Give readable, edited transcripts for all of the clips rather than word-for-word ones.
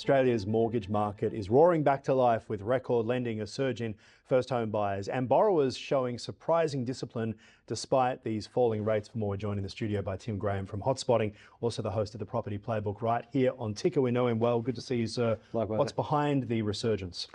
Australia's mortgage market is roaring back to life with record lending, a surge in first home buyers and borrowers showing surprising discipline despite these falling rates. For more, we're joined in the studio by Tim Graham from Hotspotting, also the host of the Property Playbook right here on Ticker. We know him well. Good to see you, sir. Likewise. What's behind the resurgence?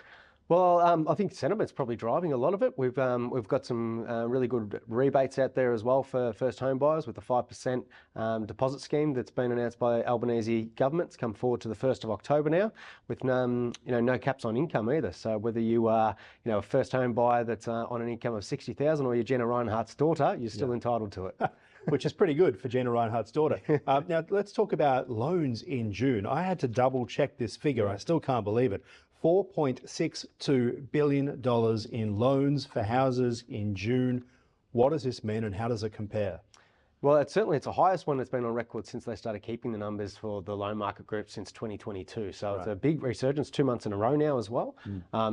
Well, I think sentiment's probably driving a lot of it. We've got some really good rebates out there as well for first home buyers with the 5% deposit scheme that's been announced by Albanese government. It's come forward to the 1st of October now, with no caps on income either. So whether you are a first home buyer that's on an income of 60,000 or you're Jenna Reinhardt's daughter, you're still entitled to it. Which is pretty good for Jenna Reinhardt's daughter. Now, let's talk about loans in June. I had to double check this figure. I still can't believe it. $4.62 billion in loans for houses in June. What does this mean and how does it compare? Well, it's the highest one that's been on record since they started keeping the numbers for the loan market group since 2022. So It's a big resurgence, 2 months in a row now as well.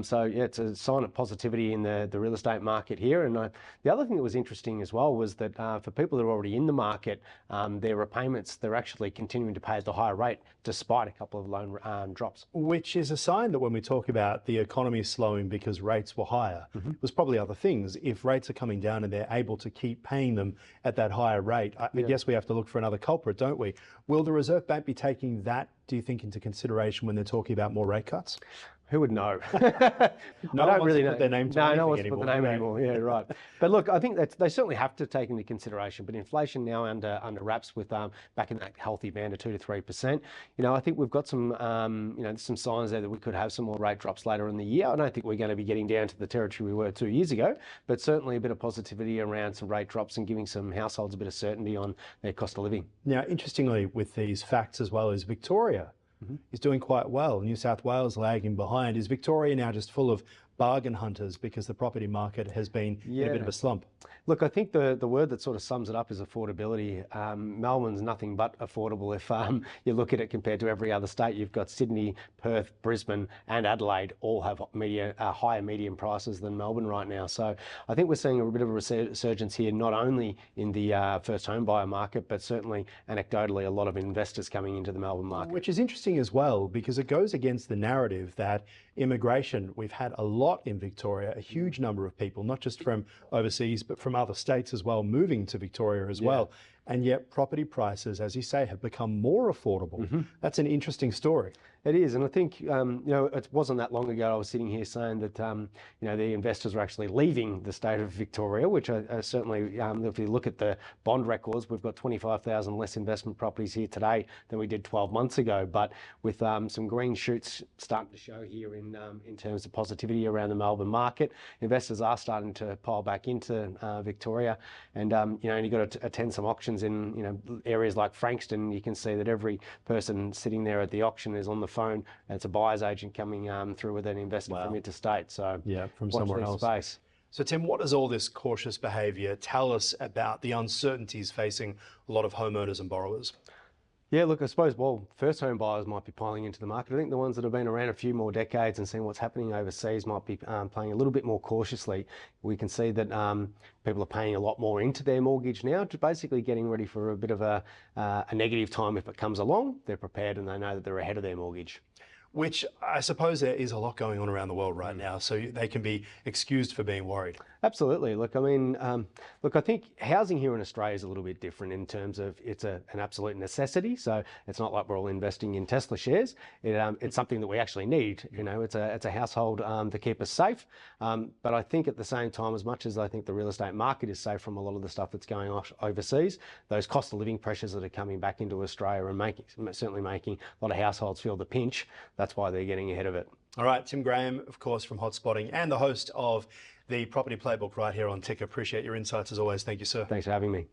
So yeah, it's a sign of positivity in the real estate market here. And the other thing that was interesting as well was that for people that are already in the market, their repayments, they're actually continuing to pay at the higher rate despite a couple of loan drops. Which is a sign that when we talk about the economy slowing because rates were higher, it was probably other things. If rates are coming down and they're able to keep paying them at that higher rate, I guess we have to look for another culprit, don't we? Will the Reserve Bank be taking that, do you think, into consideration when they're talking about more rate cuts? Who would know? No, I don't really know their name to anything no one anymore. put the name anymore. Yeah, right. But look, I think that they certainly have to take into consideration. But inflation now under wraps with back in that healthy band of 2 to 3%. I think we've got some some signs there that we could have some more rate drops later in the year. I don't think we're going to be getting down to the territory we were 2 years ago, but certainly a bit of positivity around some rate drops and giving some households a bit of certainty on their cost of living. Now, interestingly, with these facts as well, is Victoria is doing quite well. New South Wales lagging behind. Is Victoria now just full of bargain hunters because the property market has been in a bit of a slump? Look, I think the word that sort of sums it up is affordability. Melbourne's nothing but affordable if you look at it compared to every other state. You've got Sydney, Perth, Brisbane and Adelaide all have higher median prices than Melbourne right now. So I think we're seeing a bit of a resurgence here, not only in the first home buyer market, but certainly anecdotally a lot of investors coming into the Melbourne market. Which is interesting as well, because it goes against the narrative that immigration, we've had a lot in Victoria, a huge number of people, not just from overseas, but from other states as well, moving to Victoria as well. And yet property prices, as you say, have become more affordable. That's an interesting story. It is, and I think it wasn't that long ago I was sitting here saying that the investors were actually leaving the state of Victoria, which I certainly, if you look at the bond records, we've got 25,000 less investment properties here today than we did 12 months ago. But with some green shoots starting to show here in terms of positivity around the Melbourne market, investors are starting to pile back into Victoria, and you've got to attend some auctions in areas like Frankston. You can see that every person sitting there at the auction is on the phone. It's a buyer's agent coming through with an investor from interstate. So yeah, from somewhere else. Space. So Tim, what does all this cautious behaviour tell us about the uncertainties facing a lot of homeowners and borrowers? Yeah, look, I suppose, first home buyers might be piling into the market. I think the ones that have been around a few more decades and seen what's happening overseas might be playing a little bit more cautiously. We can see that people are paying a lot more into their mortgage now, to basically getting ready for a bit of a negative time if it comes along. They're prepared and they know that they're ahead of their mortgage. Which I suppose there is a lot going on around the world right now, so they can be excused for being worried. Absolutely. Look, I mean, I think housing here in Australia is a little bit different in terms of it's an absolute necessity. So it's not like we're all investing in Tesla shares. It's something that we actually need. It's a household to keep us safe. But I think at the same time, as much as I think the real estate market is safe from a lot of the stuff that's going on overseas, those cost of living pressures that are coming back into Australia are certainly making a lot of households feel the pinch. That's why they're getting ahead of it. All right, Tim Graham, of course, from Hotspotting and the host of the Property Playbook right here on Ticker. Appreciate your insights as always. Thank you, sir. Thanks for having me.